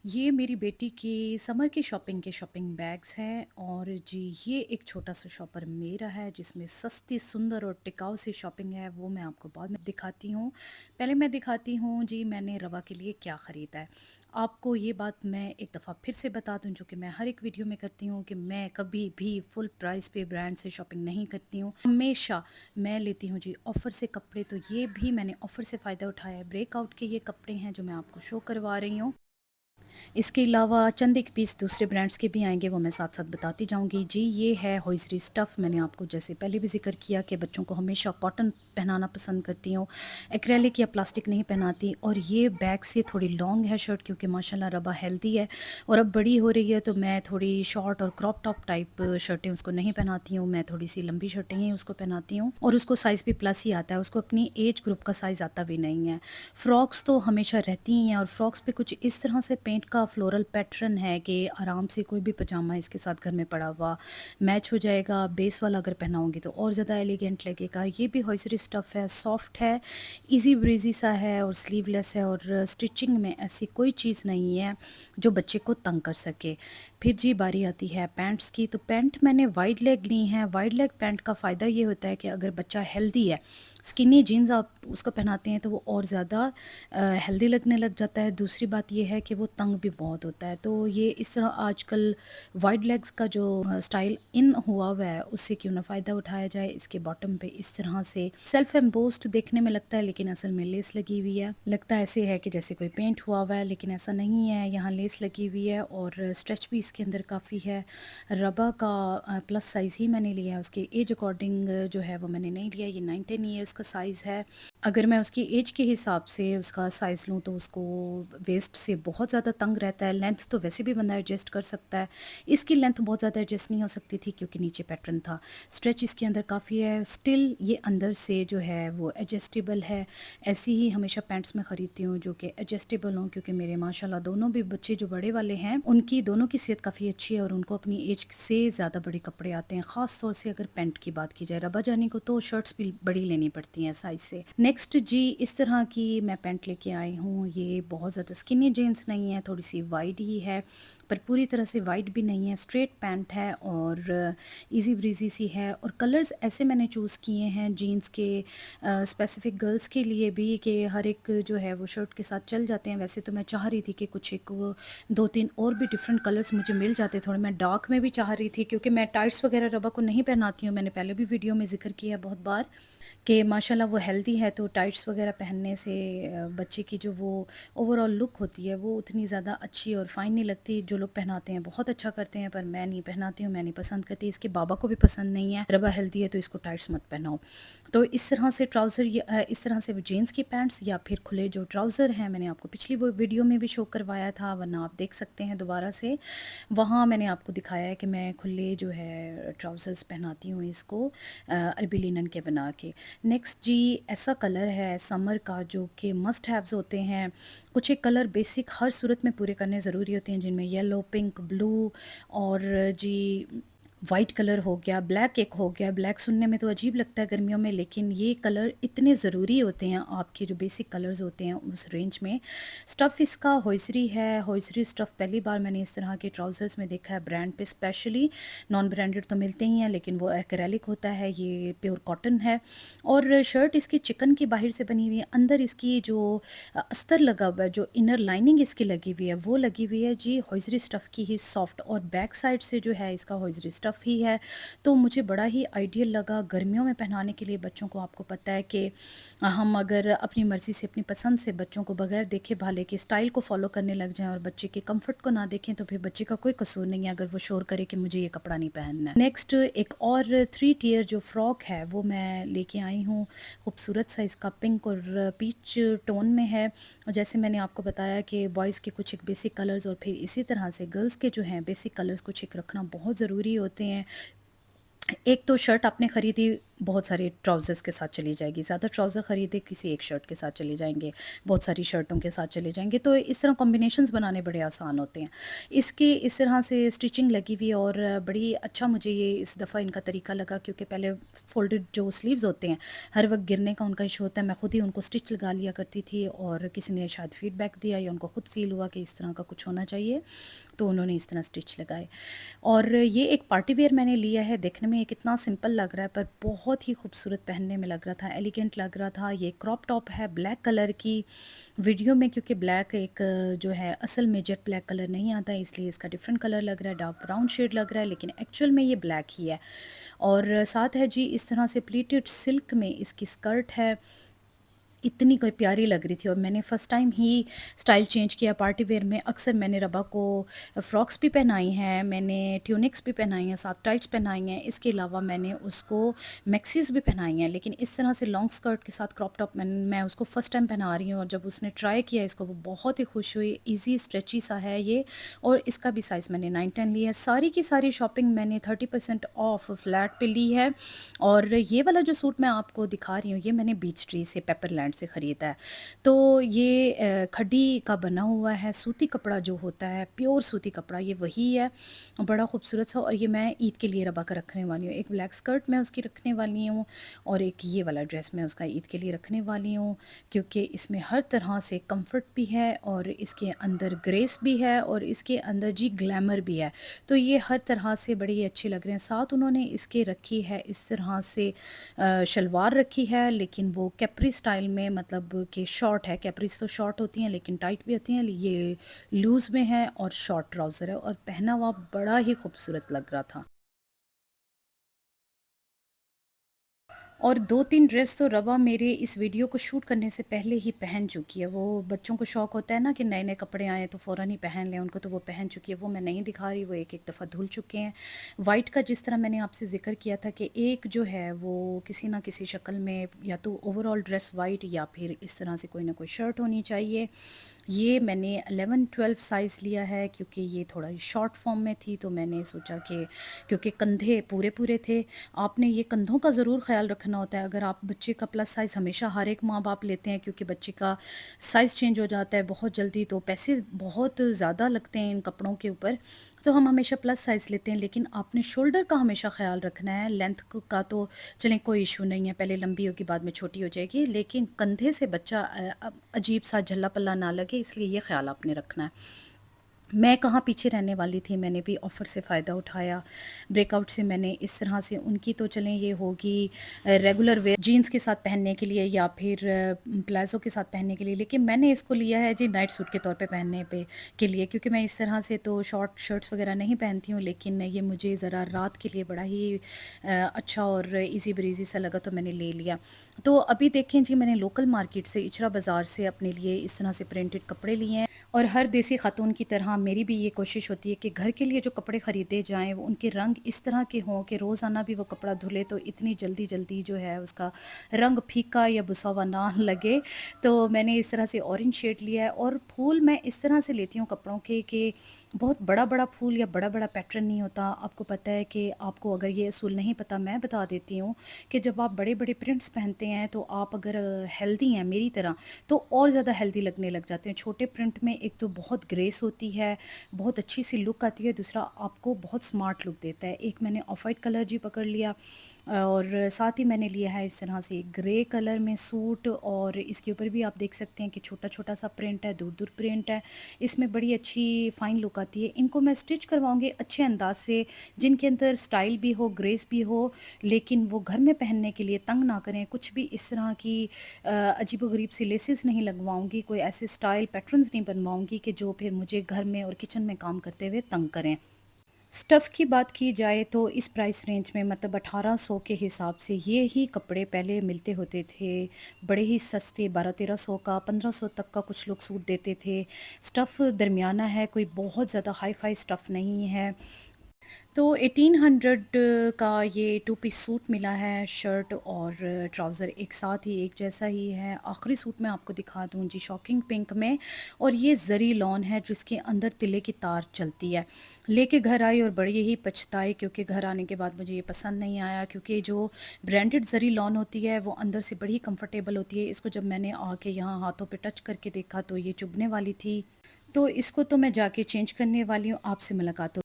ये मेरी बेटी की समर की शॉपिंग के शॉपिंग बैग्स हैं और जी ये एक छोटा सा शॉपर मेरा है जिसमें सस्ती सुंदर और टिकाऊ सी शॉपिंग है। वो मैं आपको बाद में दिखाती हूँ। पहले मैं दिखाती हूँ जी मैंने रवा के लिए क्या ख़रीदा है। आपको ये बात मैं एक दफ़ा फिर से बता दूँ जो कि मैं हर एक वीडियो में करती हूँ कि मैं कभी भी फुल प्राइस पे ब्रांड से शॉपिंग नहीं करती हूँ। हमेशा मैं लेती हूँ जी ऑफ़र से कपड़े। तो ये भी मैंने ऑफ़र से फ़ायदा उठाया है। ब्रेकआउट के ये कपड़े हैं जो मैं आपको शो करवा रही हूँ। इसके अलावा चंद एक पीस दूसरे ब्रांड्स के भी आएँगे, वो मैं साथ-साथ बताती जाऊँगी। जी, ये है होइज़री स्टफ़। मैंने आपको जैसे पहले भी ज़िक्र किया कि बच्चों को हमेशा कॉटन पहनाना पसंद करती हूँ, एक्रेलिक या प्लास्टिक नहीं पहनाती। और ये बैक से थोड़ी लॉन्ग है शर्ट क्योंकि माशाल्लाह रबा हेल्दी है और अब बड़ी हो रही है तो मैं थोड़ी शॉर्ट और क्रॉप टॉप टाइप शर्टें उसको नहीं पहनाती हूँ। मैं थोड़ी-सी लंबी शर्टें ही उसको पहनाती हूँ और उसको साइज़ भी प्लस ही आता है, उसको अपनी एज ग्रुप का साइज़ आता भी नहीं है। फ्रॉक्स तो हमेशा रहती ही हैं और फ्रॉक्स पे कुछ इस तरह से पेंट का फ्लोरल पैटर्न है कि आराम से कोई भी पजामा इसके साथ घर में पड़ा हुआ मैच हो जाएगा। बेस वाला अगर पहनाऊँगी तो और ज़्यादा एलिगेंट लगेगा। ये भी हॉइजरी स्टफ़ है, सॉफ्ट है, ईज़ी ब्रीज़ी सा है और स्लीवलेस है और स्टिचिंग में ऐसी कोई चीज़ नहीं है जो बच्चे को तंग कर सके। फिर जी बारी आती है पैंट्स की। तो पैंट मैंने वाइड लेग ली हैं। वाइड लेग पैंट का फ़ायदा ये होता है कि अगर बच्चा हेल्दी है, स्किनी जीन्स आप उसको पहनाते हैं तो वो और ज़्यादा हेल्दी लगने लग जाता है। दूसरी बात ये है कि वो तंग भी बहुत होता है। तो ये इस तरह आजकल वाइड लेग्स का जो स्टाइल इन हुआ हुआ है उससे क्यों ना फ़ायदा उठाया जाए। इसके बॉटम पे इस तरह से सेल्फ एम्बोस्ड देखने में लगता है लेकिन असल में लेस लगी हुई है। लगता ऐसे है कि जैसे कोई पेंट हुआ हुआ है लेकिन ऐसा नहीं है। यहाँ लेस लगी हुई है और स्ट्रेच भी इसके अंदर काफ़ी है। रबा का प्लस साइज़ ही मैंने लिया है। उसके एज अकॉर्डिंग जो है वो मैंने नहीं लिया। ये 9-10 ईयर्स का साइज़ है। अगर मैं उसकी एज के हिसाब से उसका साइज़ लूँ तो उसको वेस्ट से बहुत ज़्यादा तंग रहता है। लेंथ तो वैसे भी बंदा एडजस्ट कर सकता है। इसकी लेंथ बहुत ज़्यादा एडजस्ट नहीं हो सकती थी क्योंकि नीचे पैटर्न था। स्ट्रेच इसके अंदर काफ़ी है। स्टिल ये अंदर से जो है वो एडजस्टेबल है। ऐसी ही हमेशा पैंट्स मैं ख़रीदती हूँ जो कि एडजस्टेबल हों क्योंकि मेरे माशाल्लाह दोनों भी बच्चे जो बड़े वाले हैं उनकी दोनों की सेहत काफ़ी अच्छी है और उनको अपनी एज से ज़्यादा बड़े कपड़े आते हैं। ख़ास तौर से अगर पैंट की बात की जाए, रबा जानी को तो शर्ट्स भी बड़ी लेनी पड़ती हैं साइज़ से। नेक्स्ट जी इस तरह की मैं पैंट लेके आई हूँ। ये बहुत ज़्यादा स्किनी जीन्स नहीं है, थोड़ी-सी वाइड ही है पर पूरी तरह से वाइड भी नहीं है। स्ट्रेट पैंट है और ईज़ी ब्रीज़ी सी है और कलर्स ऐसे मैंने चूज़ किए हैं जीन्स के स्पेसिफ़िक गर्ल्स के लिए भी कि हर एक जो है वो शर्ट के साथ चल जाते हैं। वैसे तो मैं चाह रही थी कि कुछ एक वो 2-3 और भी डिफ़रेंट कलर्स मुझे मिल जाते। थोड़े मैं डार्क में भी चाह रही थी क्योंकि मैं टाइट्स वग़ैरह रबा को नहीं पहनाती हूँ। मैंने पहले भी वीडियो में ज़िक्र किया है बहुत बार कि माशाल्लाह वो हेल्दी है तो टाइट्स वग़ैरह पहनने से बच्चे की जो वो ओवरऑल लुक होती है वो उतनी ज़्यादा अच्छी और फ़ाइन नहीं लगती। जो लोग पहनाते हैं बहुत अच्छा करते हैं पर मैं नहीं पहनाती हूँ, मैं नहीं पसंद करती। इसके बाबा को भी पसंद नहीं है। रबा हेल्दी है तो इसको टाइट्स मत पहनाओ। तो इस तरह से ट्राउज़र इस तरह से जीन्स की पैंट्स या फिर खुले जो ट्राउज़र हैं मैंने आपको पिछली वो वीडियो में भी शो करवाया था, वरना आप देख सकते हैं दोबारा से। वहाँ मैंने आपको दिखाया है कि मैं खुले जो है ट्राउज़र्स पहनाती हूँ इसको अरबी लिनन के बना के। नेक्स्ट जी ऐसा कलर है समर का जो कि मस्ट हैव्स होते हैं। कुछ एक कलर बेसिक हर सूरत में पूरे करने ज़रूरी होते हैं जिनमें येलो, पिंक, ब्लू और जी वाइट कलर हो गया, ब्लैक एक हो गया। ब्लैक सुनने में तो अजीब लगता है गर्मियों में लेकिन ये कलर इतने ज़रूरी होते हैं आपके जो बेसिक कलर्स होते हैं उस रेंज में। स्टफ़ इसका होइज़री है। होइज़री स्टफ़ पहली बार मैंने इस तरह के ट्राउज़र्स में देखा है ब्रांड पे स्पेशली। नॉन ब्रांडेड तो मिलते ही हैं लेकिन वो एक्रेलिक होता है, ये प्योर कॉटन है। और शर्ट इसकी चिकन की बाहर से बनी हुई है। अंदर इसकी जो अस्तर लगा हुआ है, जो इनर लाइनिंग इसकी लगी हुई है वो लगी हुई है जी होइज़री स्टफ़ की ही सॉफ्ट और बैक साइड से जो है इसका होइज़री स्टफ़ ही है। तो मुझे बड़ा ही आइडियल लगा गर्मियों में पहनाने के लिए बच्चों को। आपको पता है कि हम अगर अपनी मर्ज़ी से अपनी पसंद से बच्चों को बगैर देखे भाले के स्टाइल को फ़ॉलो करने लग जाएँ और बच्चे के कम्फ़र्ट को ना देखें तो फिर बच्चे का कोई कसूर नहीं है अगर वो शोर करे कि मुझे ये कपड़ा नहीं पहनना है। नेक्स्ट एक और 3 टियर जो फ्रॉक है वो मैं लेके आई हूँ। खूबसूरत सा इसका पिंक और पीच टोन में है। और जैसे मैंने आपको बताया कि बॉयज़ के कुछ एक बेसिक कलर्स और फिर इसी तरह से गर्ल्स के जो हैं बेसिक कलर्स कुछ एक रखना बहुत ज़रूरी होते हैं। एक तो शर्ट आपने ख़रीदी बहुत सारे ट्राउज़र्स के साथ चली जाएगी, ज़्यादा ट्राउज़र ख़रीदे किसी एक शर्ट के साथ चले जाएँगे, बहुत सारी शर्टों के साथ चले जाएँगे, तो इस तरह कॉम्बिनेशंस बनाने बड़े आसान होते हैं। इसकी इस तरह से स्टिचिंग लगी हुई है और बड़ी अच्छा मुझे ये इस दफ़ा इनका तरीका लगा, क्योंकि पहले फ़ोल्डेड जो स्लीव्स होते हैं, हर वक़्त गिरने का उनका इश्यू होता है, मैं खुद ही उनको स्टिच लगा लिया करती थी और किसी ने शायद फ़ीडबैक दिया या उनको खुद फ़ील हुआ कि इस तरह का कुछ होना चाहिए, तो उन्होंने इस तरह स्टिच लगाए। और ये एक पार्टी वियर मैंने लिया है, देखने में ये कितना सिंपल लग रहा है पर बहुत ही खूबसूरत पहनने में लग रहा था, एलिगेंट लग रहा था। ये क्रॉप टॉप है ब्लैक कलर की, वीडियो में क्योंकि ब्लैक एक जो है असल में जेट ब्लैक कलर नहीं आता है, इसलिए इसका डिफरेंट कलर लग रहा है, डार्क ब्राउन शेड लग रहा है, लेकिन एक्चुअल में ये ब्लैक ही है। और साथ है जी इस तरह से प्लीटेड सिल्क में इसकी स्कर्ट है, इतनी कोई प्यारी लग रही थी और मैंने फ़र्स्ट टाइम ही स्टाइल चेंज किया पार्टी वेयर में। अक्सर मैंने रबा को फ्रॉक्स भी पहनाई हैं, मैंने ट्यूनिक्स भी पहनाई हैं, साथ टाइट्स पहनाई हैं, इसके अलावा मैंने उसको मैक्सीज़ भी पहनाई हैं, लेकिन इस तरह से लॉन्ग स्कर्ट के साथ क्रॉप टॉप मैं उसको फ़र्स्ट टाइम पहना रही हूँ और जब उसने ट्राई किया इसको वो बहुत ही खुश हुई। ईज़ी स्ट्रेची सा है ये और इसका भी साइज़ मैंने 9-10 लिया है। सारी की सारी शॉपिंग मैंने 30% ऑफ फ्लैट पे ली है और ये वाला जो सूट मैं आपको दिखा रही हूँ, ये मैंने बीच ट्री से पेपरलैंड से ख़रीदा है। तो ये खड्डी का बना हुआ है, सूती कपड़ा जो होता है, प्योर सूती कपड़ा ये वही है। बड़ा खूबसूरत सा और ये मैं ईद के लिए रबा का रखने वाली हूँ। एक ब्लैक स्कर्ट मैं उसकी रखने वाली हूँ और एक ये वाला ड्रेस मैं उसका ईद के लिए रखने वाली हूँ, क्योंकि इसमें हर तरह से कम्फ़र्ट भी है और इसके अंदर ग्रेस भी है और इसके अंदर जी ग्लैमर भी है। तो ये हर तरह से बड़े ही अच्छे लग रहे हैं। साथ उन्होंने इसके रखी है इस तरह से शलवार रखी है, लेकिन वो कैप्री स्टाइल में, मतलब कि शॉर्ट है। कैप्रीज़ तो शॉर्ट होती हैं लेकिन टाइट भी होती हैं। ये लूज़ में है और शॉर्ट ट्राउज़र है और पहना हुआ बड़ा ही खूबसूरत लग रहा था। और 2-3 ड्रेस तो रवा मेरे इस वीडियो को शूट करने से पहले ही पहन चुकी है। वो बच्चों को शौक होता है ना कि नए-नए कपड़े आएँ तो फ़ौरन ही पहन लें उनको, तो वो पहन चुकी है। वो मैं नहीं दिखा रही, वो एक-एक दफ़ा धुल चुके हैं। वाइट का जिस तरह मैंने आपसे ज़िक्र किया था कि एक जो है वो किसी न किसी शक्ल में या तो ओवरऑल ड्रेस वाइट या फिर इस तरह से कोई ना कोई शर्ट होनी चाहिए। ये मैंने 11-12 साइज़ लिया है क्योंकि ये थोड़ा शॉर्ट फॉर्म में थी, तो मैंने सोचा कि क्योंकि कंधे पूरे-पूरे थे, आपने ये कंधों का ज़रूर ख़्याल रखना होता है। अगर आप बच्चे का प्लस साइज़ हमेशा हर एक माँ-बाप लेते हैं क्योंकि बच्चे का साइज़ चेंज हो जाता है बहुत जल्दी, तो पैसे बहुत ज़्यादा लगते हैं इन कपड़ों के ऊपर, तो हम हमेशा प्लस साइज़ लेते हैं। लेकिन आपने शोल्डर का हमेशा ख़्याल रखना है, लेंथ क का तो चलें कोई इश्यू नहीं है, पहले लंबी होगी बाद में छोटी हो जाएगी, लेकिन कंधे से बच्चा अजीब-सा झल्ला-पल्ला ना लगे, इसलिए ये ख़्याल आपने रखना है। मैं कहाँ पीछे रहने वाली थी, मैंने भी ऑफ़र से फ़ायदा उठाया। ब्रेकआउट से मैंने इस तरह से उनकी तो चलें ये होगी रेगुलर वेयर जीन्स के साथ पहनने के लिए या फिर प्लाज़ो के साथ पहनने के लिए, लेकिन मैंने इसको लिया है जी नाइट सूट के तौर पे पहनने पे के लिए, क्योंकि मैं इस तरह से तो शॉर्ट शर्ट्स वग़ैरह नहीं पहनती हूँ, लेकिन ये मुझे ज़रा रात के लिए बड़ा ही अच्छा और ईज़ी ब्रीज़ी सा लगा तो मैंने ले लिया। तो अभी देखें जी, मैंने लोकल मार्केट से इचरा बाज़ार से अपने लिए इस तरह से प्रिंटेड कपड़े लिए हैं और हर देसी खातून की तरह मेरी भी ये कोशिश होती है कि घर के लिए जो कपड़े ख़रीदे जाएँ वो उनके रंग इस तरह के हों कि रोज़ाना भी वो कपड़ा धुले तो इतनी जल्दी-जल्दी जो है उसका रंग फीका या बुसा हुआ ना लगे। तो मैंने इस तरह से ऑरेंज शेड लिया है और फूल मैं इस तरह से लेती हूँ कपड़ों के कि बहुत बड़ा-बड़ा फूल या बड़ा-बड़ा पैटर्न नहीं होता। आपको पता है कि आपको अगर ये असूल नहीं पता, मैं बता देती हूँ कि जब आप बड़े-बड़े प्रिंट्स पहनते हैं तो आप अगर हेल्दी हैं मेरी तरह, तो और ज़्यादा हेल्दी लगने लग जाते हैं। छोटे प्रिंट में एक तो बहुत ग्रेस होती है, बहुत अच्छी-सी लुक आती है, दूसरा आपको बहुत स्मार्ट लुक देता है। एक मैंने ऑफ वाइट कलर जी पकड़ लिया और साथ ही मैंने लिया है इस तरह से ग्रे कलर में सूट और इसके ऊपर भी आप देख सकते हैं कि छोटा-छोटा सा प्रिंट है, दूर-दूर प्रिंट है। इसमें बड़ी अच्छी फ़ाइन लुक आती है। इनको मैं स्टिच करवाऊँगी अच्छे अंदाज़ से, जिनके अंदर स्टाइल भी हो, ग्रेस भी हो, लेकिन वो घर में पहनने के लिए तंग ना करें। कुछ भी इस तरह की अजीबो-गरीब सी लेसेस नहीं लगवाऊँगी, कोई ऐसे स्टाइल पैटर्न्स नहीं बनवाऊँगी कि जो फिर मुझे घर में और किचन में काम करते हुए तंग करें। स्टफ़ की बात की जाए तो इस प्राइस रेंज में, मतलब 1800 के हिसाब से ये ही कपड़े पहले मिलते होते थे, बड़े ही सस्ते 1200-1300 का, 1500 तक का कुछ लोग सूट देते थे। स्टफ़ दरमियाना है, कोई बहुत ज़्यादा हाई-फ़ाई स्टफ़ नहीं है। तो 1800 का ये टू पीस सूट मिला है, शर्ट और ट्राउज़र एक साथ ही एक जैसा ही है। आखिरी सूट मैं आपको दिखा दूँ जी, शॉकिंग पिंक में, और ये ज़री लॉन है जिसके अंदर तिले की तार चलती है। लेके घर आई और बड़ी ही पछताई, क्योंकि घर आने के बाद मुझे ये पसंद नहीं आया, क्योंकि जो ब्रांडेड ज़री लॉन होती है वो अंदर से बड़ी कंफर्टेबल होती है। इसको जब मैंने आके यहाँ हाथों पे टच करके देखा तो ये चुभने वाली थी। तो इसको तो मैं जाके चेंज करने वाली हूँ। आपसे मुलाकात हो